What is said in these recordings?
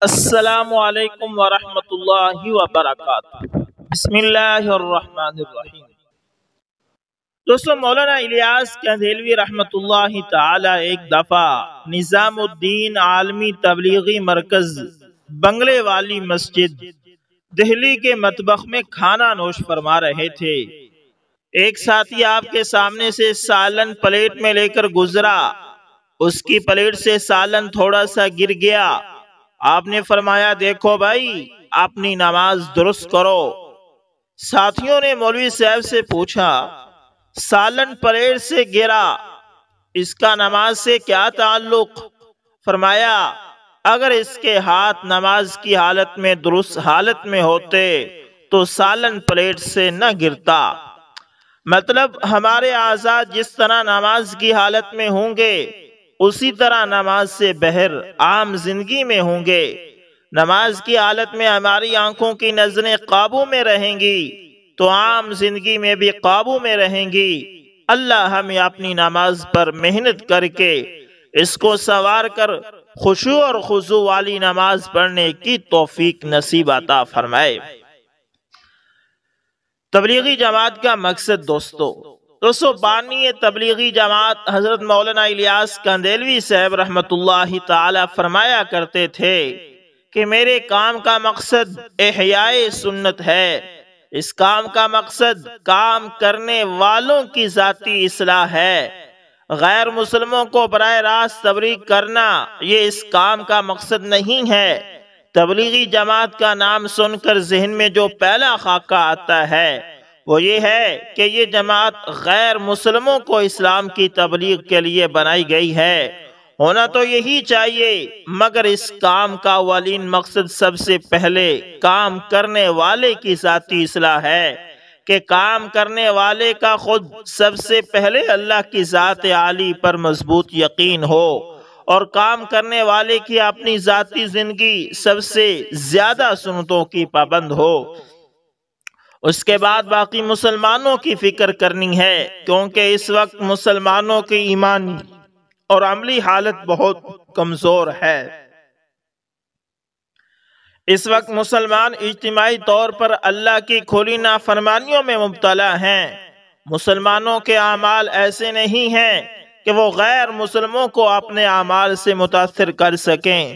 السلام علیکم ورحمۃ اللہ وبرکاتہ۔ بسم اللہ الرحمن الرحیم۔ دوستو، مولانا الیاس قندیلوی رحمۃ اللہ تعالی ایک دفعہ نظام الدین عالمی تبلیغی مرکز بنگلے والی مسجد دہلی کے مطبخ میں کھانا نوش فرما رہے تھے۔ ایک ساتھی آپ کے سامنے سے سالن پلیٹ میں لے کر گزرا۔ اس کی پلیٹ سے سالن تھوڑا سا گر گیا۔ آپ نے فرمایا، دیکھو بھائی، اپنی نماز درست کرو۔ ساتھیوں نے مولوی صاحب سے پوچھا، سالن پلیٹ سے گرا، اس کا نماز سے کیا تعلق؟ فرمایا، اگر اس کے ہاتھ نماز کی حالت میں درست حالت میں ہوتے تو سالن پلیٹ سے نہ گرتا۔ مطلب ہمارے اعضاء جس طرح نماز کی حالت میں ہوں گے اسی طرح نماز سے بہر عام زندگی میں ہوں گے۔ نماز کی حالت میں ہماری آنکھوں کی نظریں قابو میں رہیں گی تو عام زندگی میں بھی قابو میں رہیں گی۔ اللہ ہمیں اپنی نماز پر محنت کر کے اس کو سنوار کر خشوع اور خضوع والی نماز پڑھنے کی توفیق نصیب عطا فرمائے۔ تبلیغی جماعت کا مقصد دوستو بانی تبلیغی جماعت حضرت مولانا الیاس قندیلوی صاحب رحمۃ اللہ تعالی فرمایا کرتے تھے کہ میرے کام کا مقصد احیاء سنت ہے۔ اس کام کا مقصد کام کرنے والوں کی ذاتی اصلاح ہے۔ غیر مسلموں کو براہ راست تبلیغ کرنا یہ اس کام کا مقصد نہیں ہے۔ تبلیغی جماعت کا نام سن کر ذہن میں جو پہلا خاکہ آتا ہے وہ یہ ہے کہ یہ جماعت غیر مسلموں کو اسلام کی تبلیغ کے لیے بنائی گئی ہے۔ ہونا تو یہی چاہیے، مگر اس کام کا اولین مقصد سب سے پہلے کام کرنے والے کی ذاتی اصلاح ہے کہ کام کرنے والے کا خود سب سے پہلے اللہ کی ذات عالی پر مضبوط یقین ہو اور کام کرنے والے کی اپنی ذاتی زندگی سب سے زیادہ سنتوں کی پابند ہو۔ اس کے بعد باقی مسلمانوں کی فکر کرنی ہے، کیونکہ اس وقت مسلمانوں کی ایمانی اور عملی حالت بہت کمزور ہے۔ اس وقت مسلمان اجتماعی طور پر اللہ کی کھلی نافرمانیوں میں مبتلا ہیں۔ مسلمانوں کے اعمال ایسے نہیں ہیں کہ وہ غیر مسلموں کو اپنے اعمال سے متاثر کر سکیں۔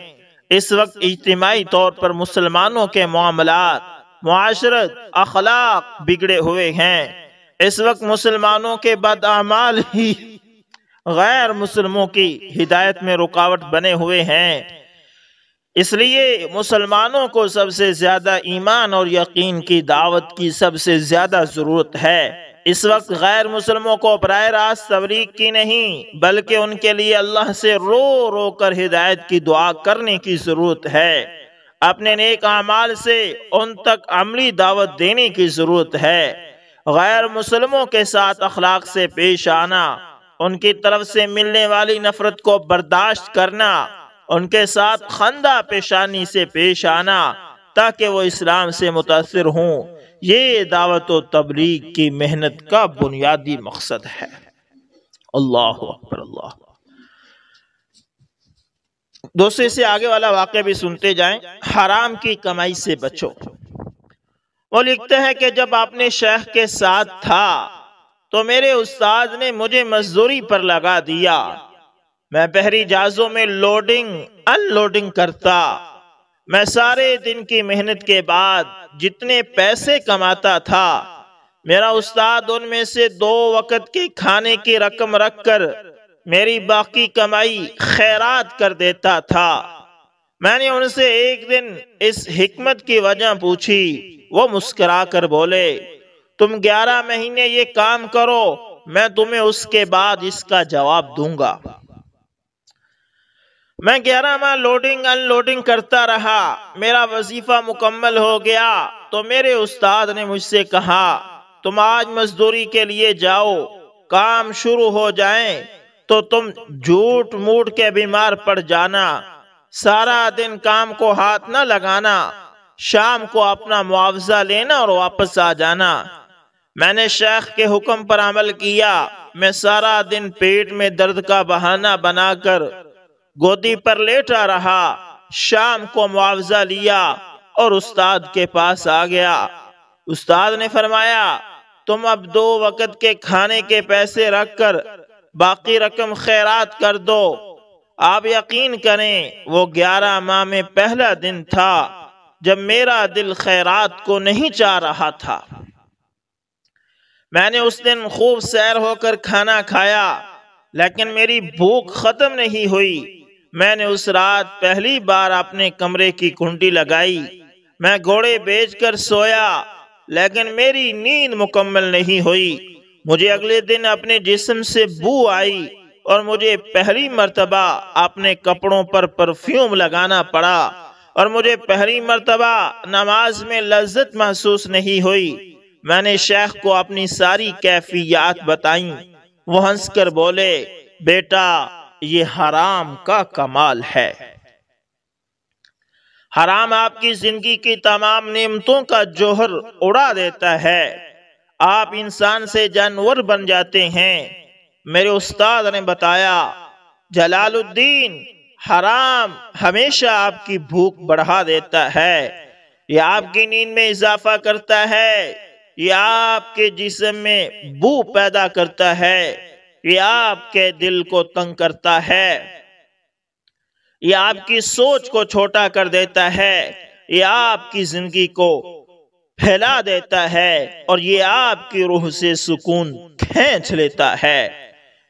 اس وقت اجتماعی طور پر مسلمانوں کے معاملات، معاشرت، اخلاق بگڑے ہوئے ہیں۔ اس وقت مسلمانوں کے بد اعمال ہی غیر مسلموں کی ہدایت میں رکاوٹ بنے ہوئے ہیں۔ اس لیے مسلمانوں کو سب سے زیادہ ایمان اور یقین کی دعوت کی سب سے زیادہ ضرورت ہے۔ اس وقت غیر مسلموں کو براہ راست تبلیغ کی نہیں بلکہ ان کے لیے اللہ سے رو رو کر ہدایت کی دعا کرنے کی ضرورت ہے۔ اپنے نیک اعمال سے ان تک عملی دعوت دینے کی ضرورت ہے۔ غیر مسلموں کے ساتھ اخلاق سے پیش آنا، ان کی طرف سے ملنے والی نفرت کو برداشت کرنا، ان کے ساتھ خندہ پیشانی سے پیش آنا تاکہ وہ اسلام سے متاثر ہوں، یہ دعوت و تبلیغ کی محنت کا بنیادی مقصد ہے۔ اللہ اکبر، اللہ۔ دوسرے سے آگے والا واقعہ بھی سنتے جائیں۔ حرام کی کمائی سے بچو۔ وہ لکھتے ہیں کہ جب اپنے شیخ کے ساتھ تھا تو میرے استاد نے مجھے مزدوری پر لگا دیا۔ میں بحری جہازوں میں لوڈنگ ان لوڈنگ کرتا۔ میں سارے دن کی محنت کے بعد جتنے پیسے کماتا تھا میرا استاد ان میں سے 2 وقت کے کھانے کی رقم رکھ کر میری باقی کمائی خیرات کر دیتا تھا۔ میں نے ان سے ایک دن اس حکمت کی وجہ پوچھی۔ وہ مسکرا کر بولے، تم 11 مہینے یہ کام کرو، میں تمہیں اس کے بعد اس کا جواب دوں گا۔ میں 11 ماہ لوڈنگ ان لوڈنگ کرتا رہا۔ میرا وظیفہ مکمل ہو گیا تو میرے استاد نے مجھ سے کہا، تم آج مزدوری کے لیے جاؤ، کام شروع ہو جائیں تو تم جھوٹ موٹ کے بیمار پڑ جانا، سارا دن کام کو ہاتھ نہ لگانا، شام کو اپنا معاوضہ لینا اور واپس آ جانا۔ میں نے شیخ کے حکم پر عمل کیا۔ میں سارا دن پیٹ میں درد کا بہانہ بنا کر گودی پر لیٹا رہا۔ شام کو معاوضہ لیا اور استاد کے پاس آ گیا۔ استاد نے فرمایا تم اب 2 وقت کے کھانے کے پیسے رکھ کر باقی رقم خیرات کر دو۔ آپ یقین کریں وہ 11 ماہ میں پہلا دن تھا جب میرا دل خیرات کو نہیں چاہ رہا تھا۔ میں نے اس دن خوب سیر ہو کر کھانا کھایا لیکن میری بھوک ختم نہیں ہوئی۔ میں نے اس رات پہلی بار اپنے کمرے کی کنڈی لگائی۔ میں گھوڑے بیچ کر سویا لیکن میری نیند مکمل نہیں ہوئی۔ مجھے اگلے دن اپنے جسم سے بو آئی اور مجھے پہلی مرتبہ اپنے کپڑوں پر پرفیوم لگانا پڑا اور مجھے پہلی مرتبہ نماز میں لذت محسوس نہیں ہوئی۔ میں نے شیخ کو اپنی ساری کیفیات بتائیں۔ وہ ہنس کر بولے بیٹا یہ حرام کا کمال ہے۔ حرام آپ کی زندگی کی تمام نعمتوں کا جوہر اڑا دیتا ہے۔ آپ انسان سے جانور بن جاتے ہیں۔ میرے استاد نے بتایا جلال الدین حرام ہمیشہ آپ کی بھوک بڑھا دیتا ہے، یہ آپ کی نیند میں اضافہ کرتا ہے، یہ آپ کے جسم میں بو پیدا کرتا ہے، یہ آپ کے دل کو تنگ کرتا ہے، یہ آپ کی سوچ کو چھوٹا کر دیتا ہے، یہ آپ کی زندگی کو پھیلا دیتا ہے اور یہ آپ کی روح سے سکون کھینچ لیتا ہے۔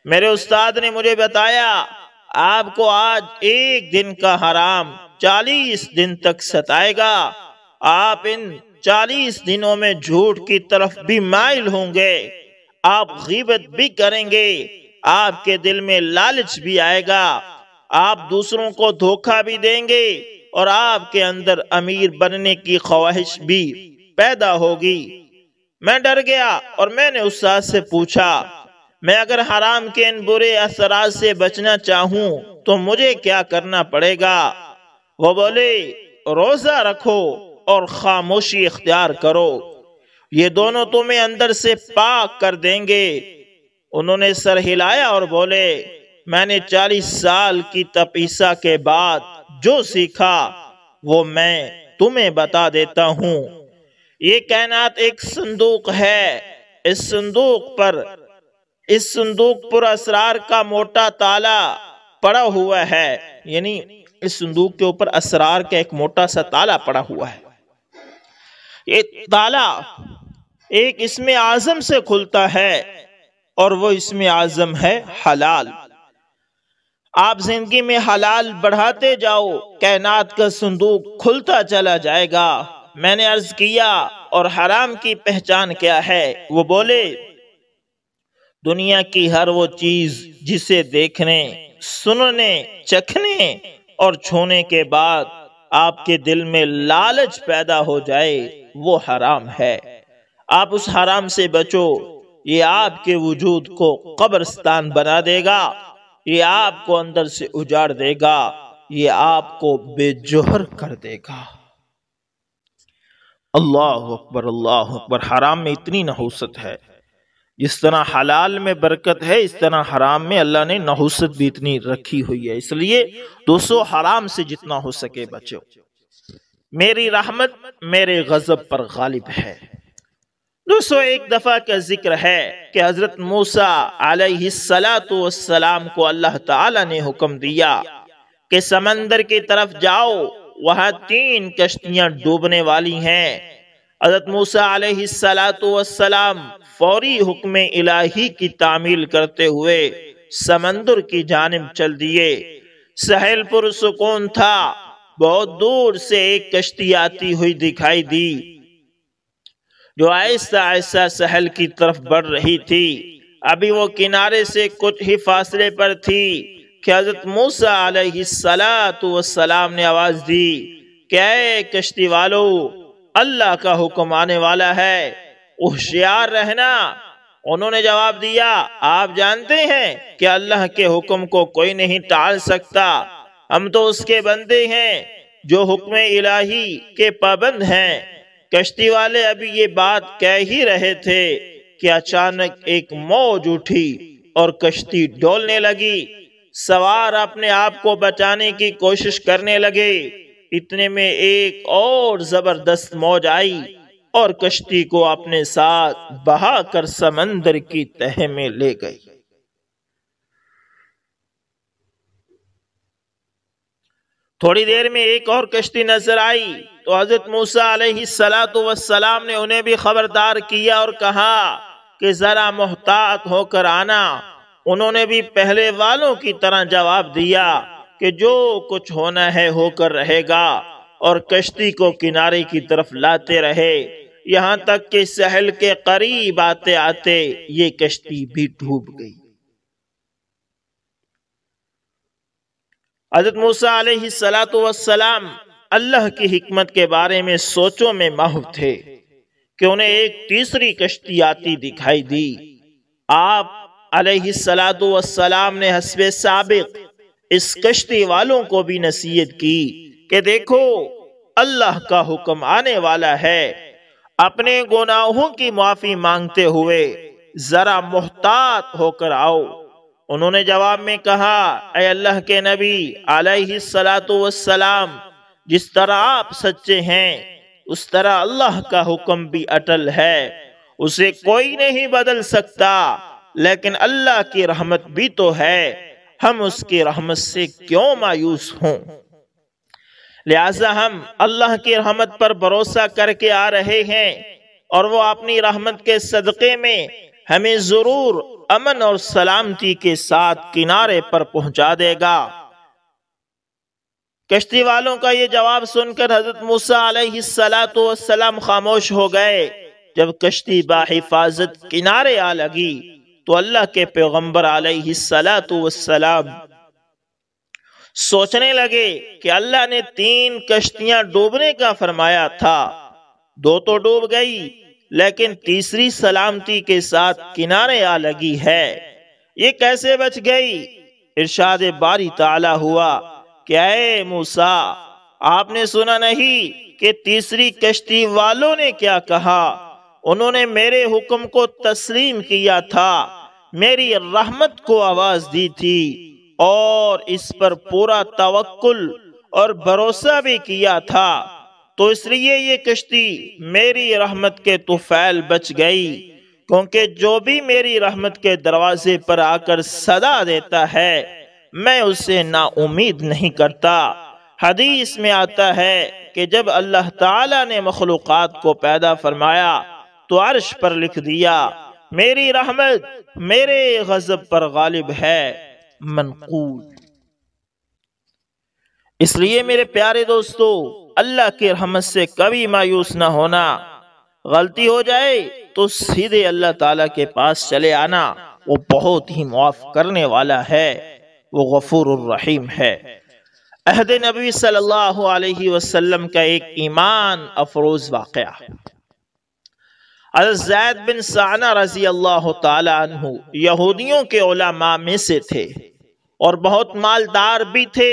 میرے استاد نے مجھے بتایا آپ کو آج 1 دن کا حرام 40 دن تک ستائے گا۔ آپ ان 40 دنوں میں جھوٹ کی طرف بھی مائل ہوں گے، آپ غیبت بھی کریں گے، آپ کے دل میں لالچ بھی آئے گا، آپ دوسروں کو دھوکہ بھی دیں گے اور آپ کے اندر امیر بننے کی خواہش بھی پیدا ہوگی۔ میں ڈر گیا اور میں نے استاد سے پوچھا میں اگر حرام کے ان برے اثرات سے بچنا چاہوں تو مجھے کیا کرنا پڑے گا؟ وہ بولے روزہ رکھو اور خاموشی اختیار کرو، یہ دونوں تمہیں اندر سے پاک کر دیں گے۔ انہوں نے سر ہلایا اور بولے میں نے 40 سال کی تپیسا کے بعد جو سیکھا وہ میں تمہیں بتا دیتا ہوں۔ یہ کائنات ایک صندوق ہے، اس صندوق پر اسرار کا موٹا تالا پڑا ہوا ہے، یعنی اس صندوق کے اوپر اسرار کا ایک موٹا سا تالا پڑا ہوا ہے۔ یہ تالا ایک اسم اعظم سے کھلتا ہے اور وہ اسم اعظم ہے حلال۔ آپ زندگی میں حلال بڑھاتے جاؤ، کائنات کا صندوق کھلتا چلا جائے گا۔ میں نے عرض کیا اور حرام کی پہچان کیا ہے؟ وہ بولے دنیا کی ہر وہ چیز جسے دیکھنے، سننے، چکھنے اور چھونے کے بعد آپ کے دل میں لالچ پیدا ہو جائے وہ حرام ہے۔ آپ اس حرام سے بچو، یہ آپ کے وجود کو قبرستان بنا دے گا، یہ آپ کو اندر سے اجاڑ دے گا، یہ آپ کو بے جوہر کر دے گا۔ اللہ اکبر اللہ اکبر۔ حرام میں اتنی نحوست ہے، جس طرح حلال میں برکت ہے اس طرح حرام میں اللہ نے نحوست بھی اتنی رکھی ہوئی ہے۔ اس لیے دوستو حرام سے جتنا ہو سکے بچو۔ میری رحمت میرے غضب پر غالب ہے۔ دوستو ایک دفعہ کا ذکر ہے کہ حضرت موسیٰ علیہ السلام کو اللہ تعالی نے حکم دیا کہ سمندر کی طرف جاؤ، وہاں 3 کشتیاں ڈوبنے والی ہیں۔ حضرت موسیٰ علیہ السلام فوری حکم الہی کی تعمیل کرتے ہوئے سمندر کی جانب چل دیے۔ ساحل پر سکون تھا، بہت دور سے ایک کشتی آتی ہوئی دکھائی دی جو آہستہ آہستہ ساحل کی طرف بڑھ رہی تھی۔ ابھی وہ کنارے سے کچھ ہی فاصلے پر تھی کہ حضرت موسیٰ علیہ السلام نے آواز دی کہ اے کشتی والو، اللہ کا حکم آنے والا ہے، ہوشیار رہنا۔ انہوں نے جواب دیا آپ جانتے ہیں کہ اللہ کے حکم کو کوئی نہیں ٹال سکتا، ہم تو اس کے بندے ہیں جو حکم الہی کے پابند ہیں۔ کشتی والے ابھی یہ بات کہہ ہی رہے تھے کہ اچانک ایک موج اٹھی اور کشتی ڈولنے لگی۔ سوار اپنے آپ کو بچانے کی کوشش کرنے لگے۔ اتنے میں ایک اور زبردست موج آئی اور کشتی کو اپنے ساتھ بہا کر سمندر کی تہ میں لے گئی۔ تھوڑی دیر میں ایک اور کشتی نظر آئی تو حضرت موسیٰ علیہ السلام نے انہیں بھی خبردار کیا اور کہا کہ ذرا محتاط ہو کر آنا۔ انہوں نے بھی پہلے والوں کی طرح جواب دیا کہ جو کچھ ہونا ہے ہو کر رہے گا، اور کشتی کو کنارے کی طرف لاتے رہے، یہاں تک کہ ساحل کے قریب آتے آتے یہ کشتی بھی ڈوب گئی۔ حضرت موسیٰ علیہ السلام اللہ کی حکمت کے بارے میں سوچوں میں محو تھے کہ انہیں ایک تیسری کشتی آتی دکھائی دی۔ آپ علیہ السلام نے حسب سابق اس کشتی والوں کو بھی نصیحت کی کہ دیکھو اللہ کا حکم آنے والا ہے، اپنے گناہوں کی معافی مانگتے ہوئے ذرا محتاط ہو کر آؤ۔ انہوں نے جواب میں کہا، اے اللہ کے نبی علیہ السلام، جس طرح آپ سچے ہیں اس طرح اللہ کا حکم بھی اٹل ہے، اسے کوئی نہیں بدل سکتا، لیکن اللہ کی رحمت بھی تو ہے، ہم اس کی رحمت سے کیوں مایوس ہوں؟ لہذا ہم اللہ کی رحمت پر بھروسہ کر کے آ رہے ہیں، اور وہ اپنی رحمت کے صدقے میں ہمیں ضرور امن اور سلامتی کے ساتھ کنارے پر پہنچا دے گا۔ کشتی والوں کا یہ جواب سن کر حضرت موسیٰ علیہ السلام خاموش ہو گئے۔ جب کشتی بحفاظت کنارے آ لگی تو اللہ کے پیغمبر علیہ السلام سوچنے لگے کہ اللہ نے 3 کشتیاں ڈوبنے کا فرمایا تھا، 2 تو ڈوب گئی، لیکن تیسری سلامتی کے ساتھ کنارے آ لگی ہے، یہ کیسے بچ گئی؟ ارشاد باری تعالی ہوا کہ اے موسیٰ، آپ نے سنا نہیں کہ تیسری کشتی والوں نے کیا کہا؟ انہوں نے میرے حکم کو تسلیم کیا تھا، میری رحمت کو آواز دی تھی، اور اس پر پورا توکل اور بھروسہ بھی کیا تھا، تو اس لیے یہ کشتی میری رحمت کے طفیل بچ گئی، کیونکہ جو بھی میری رحمت کے دروازے پر آ کر صدا دیتا ہے میں اسے نا امید نہیں کرتا۔ حدیث میں آتا ہے کہ جب اللہ تعالی نے مخلوقات کو پیدا فرمایا تو عرش پر لکھ دیا، میری رحمت میرے غضب پر غالب ہے، منقول۔ اس لیے میرے پیارے دوستو، اللہ کی رحمت سے کبھی مایوس نہ ہونا۔ غلطی ہو جائے تو سیدھے اللہ تعالیٰ کے پاس چلے آنا، وہ بہت ہی معاف کرنے والا ہے، وہ غفور الرحیم ہے۔ عہد نبی صلی اللہ علیہ وسلم کا ایک ایمان افروز واقعہ۔ حضرت زید بن سعنہ رضی اللہ تعالی عنہ یہودیوں کے علماء میں سے تھے اور بہت مالدار بھی تھے۔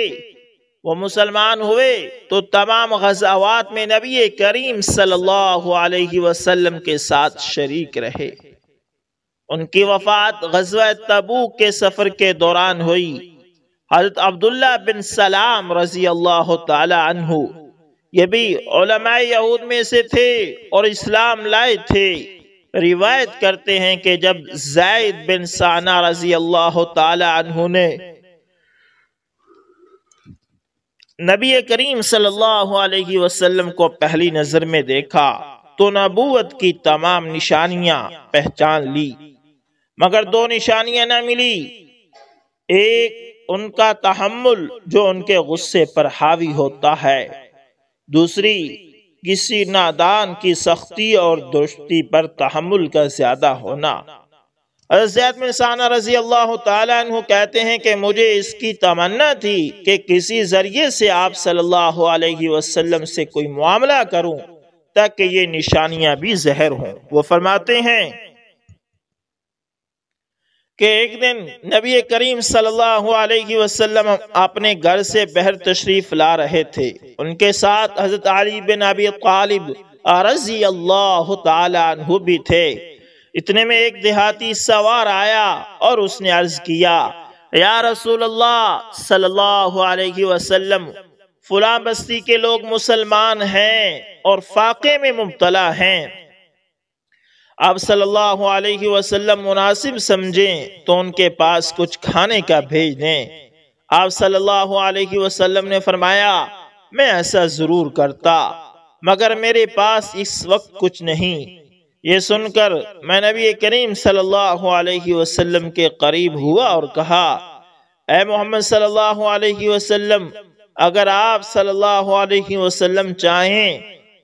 وہ مسلمان ہوئے تو تمام غزوات میں نبی کریم صلی اللہ علیہ وسلم کے ساتھ شریک رہے۔ ان کی وفات غزوہ تبوک کے سفر کے دوران ہوئی۔ حضرت عبداللہ بن سلام رضی اللہ تعالی عنہ یہ بھی علماء یہود میں سے تھے اور اسلام لائے تھے۔ روایت کرتے ہیں کہ جب زید بن سعنہ رضی اللہ تعالی عنہ نے نبی کریم صلی اللہ علیہ وسلم کو پہلی نظر میں دیکھا تو نبوت کی تمام نشانیاں پہچان لی، مگر 2 نشانیاں نہ ملی۔ ایک ان کا تحمل جو ان کے غصے پر حاوی ہوتا ہے، دوسری کسی نادان کی سختی اور درستی پر تحمل کا زیادہ ہونا۔ حضرت زید بن سعنہ رضی اللہ تعالیٰ عنہ کہتے ہیں کہ مجھے اس کی تمنا تھی کہ کسی ذریعے سے آپ صلی اللہ علیہ وسلم سے کوئی معاملہ کروں تاکہ یہ نشانیاں بھی ظاہر ہوں۔ وہ فرماتے ہیں کہ ایک دن نبی کریم صلی اللہ علیہ وسلم اپنے گھر سے باہر تشریف لا رہے تھے، ان کے ساتھ حضرت علی بن ابی طالب رضی اللہ تعالی عنہ بھی تھے۔ اتنے میں ایک دیہاتی سوار آیا اور اس نے عرض کیا، یا رسول اللہ صلی اللہ علیہ وسلم، فلاں بستی کے لوگ مسلمان ہیں اور فاقے میں مبتلا ہیں، آپ صلی اللہ علیہ وسلم مناسب سمجھیں تو ان کے پاس کچھ کھانے کا بھیج دیں۔ آپ صلی اللہ علیہ وسلم نے فرمایا میں ایسا ضرور کرتا، مگر میرے پاس اس وقت کچھ نہیں۔ یہ سن کر میں نبی کریم صلی اللہ علیہ وسلم کے قریب ہوا اور کہا اے محمد صلی اللہ علیہ وسلم، اگر آپ صلی اللہ علیہ وسلم چاہیں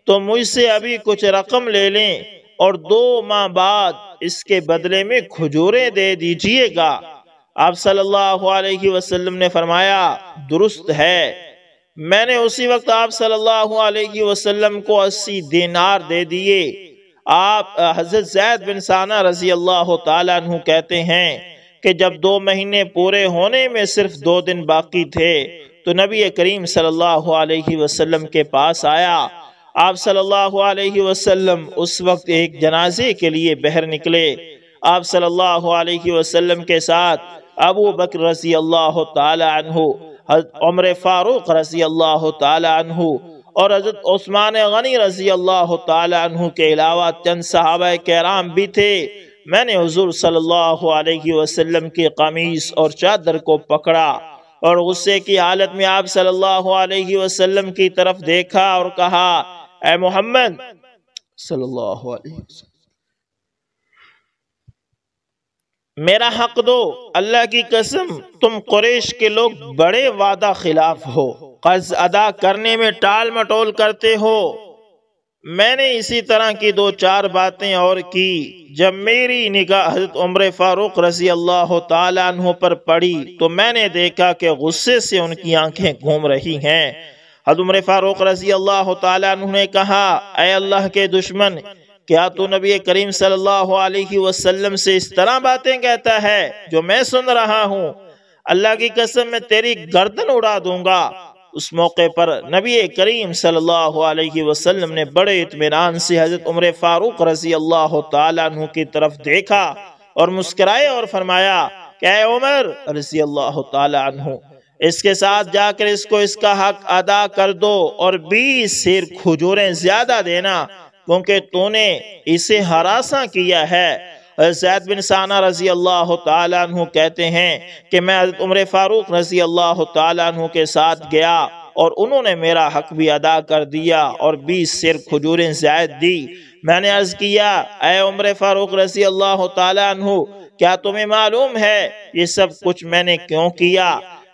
تو مجھ سے ابھی کچھ رقم لے لیں اور 2 ماہ بعد اس کے بدلے میں کھجوریں دے دیجئے گا۔ آپ صلی اللہ علیہ وسلم نے فرمایا درست ہے۔ میں نے اسی وقت آپ صلی اللہ علیہ وسلم کو 80 دینار دے دیے۔ آپ حضرت زید بن ثانہ رضی اللہ تعالیٰ عنہ کہتے ہیں کہ جب 2 مہینے پورے ہونے میں صرف 2 دن باقی تھے تو نبی کریم صلی اللہ علیہ وسلم کے پاس آیا۔ آپ صلی اللہ علیہ وسلم اس وقت ایک جنازے کے لیے باہر نکلے۔ آپ صلی اللہ علیہ وسلم کے ساتھ ابو بکر رضی اللہ تعالی عنہ، حضرت عمر فاروق رضی اللہ تعالی عنہ اور حضرت عثمان غنی رضی اللہ تعالی عنہ کے علاوہ چند صحابہ کرام بھی تھے۔ میں نے حضور صلی اللہ علیہ وسلم کی قمیص اور چادر کو پکڑا اور غصے کی حالت میں آپ صلی اللہ علیہ وسلم کی طرف دیکھا اور کہا اے محمد صلی اللہ علیہ وسلم، میرا حق دو، اللہ کی قسم تم قریش کے لوگ بڑے وعدہ خلاف ہو، قرض ادا کرنے میں ٹال مٹول کرتے ہو۔ میں نے اسی طرح کی 2-4 باتیں اور کی۔ جب میری نگاہ حضرت عمر فاروق رضی اللہ تعالیٰ عنہ پر پڑی تو میں نے دیکھا کہ غصے سے ان کی آنکھیں گھوم رہی ہیں۔ حضرت عمر فاروق رضی اللہ تعالیٰ عنہ نے کہا اے اللہ کے دشمن، کیا تو نبی کریم صلی اللہ علیہ وسلم سے اس طرح باتیں کہتا ہے جو میں سن رہا ہوں؟ اللہ کی قسم میں تیری گردن اڑا دوں گا۔ اس موقع پر نبی کریم صلی اللہ علیہ وسلم نے بڑے اطمینان سے حضرت عمر فاروق رضی اللہ تعالیٰ عنہ کی طرف دیکھا اور مسکرائے اور فرمایا کہ اے عمر رضی اللہ تعالیٰ عنہ، اس کے ساتھ جا کر اس کو اس کا حق ادا کر دو اور 20 سیر کھجوریں زیادہ دینا، کیونکہ تو نے اسے ہراساں کیا ہے۔ زید بن ثانہ رضی اللہ تعالیٰ عنہ کہتے ہیں کہ میں حضرت عمر فاروق رضی اللہ تعالیٰ عنہ کے ساتھ گیا اور انہوں نے میرا حق بھی ادا کر دیا اور 20 سیر کھجوریں زائد دی۔ میں نے عرض کیا اے عمر فاروق رضی اللہ تعالیٰ عنہ، کیا تمہیں معلوم ہے یہ سب کچھ میں نے کیوں کیا؟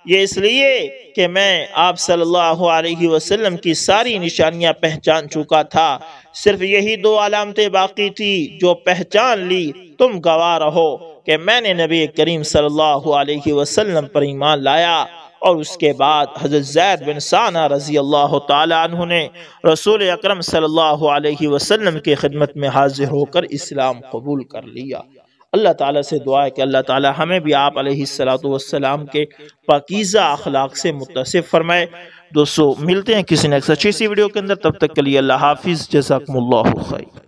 یہ اس لیے کہ میں آپ صلی اللہ علیہ وسلم کی ساری نشانیاں پہچان چکا تھا، صرف یہی 2 علامتیں باقی تھی جو پہچان لی۔ تم گواہ رہو کہ میں نے نبی کریم صلی اللہ علیہ وسلم پر ایمان لایا۔ اور اس کے بعد حضرت زید بن ثانہ رضی اللہ تعالی عنہ نے رسول اکرم صلی اللہ علیہ وسلم کی خدمت میں حاضر ہو کر اسلام قبول کر لیا۔ اللہ تعالیٰ سے دعا ہے کہ اللہ تعالیٰ ہمیں بھی آپ علیہ السلام کے پاکیزہ اخلاق سے متصف فرمائے۔ دوستو ملتے ہیں کسی نیکسٹ اچھی سی ویڈیو کے اندر، تب تک کے لیے اللہ حافظ، جزاکم اللہ خیر۔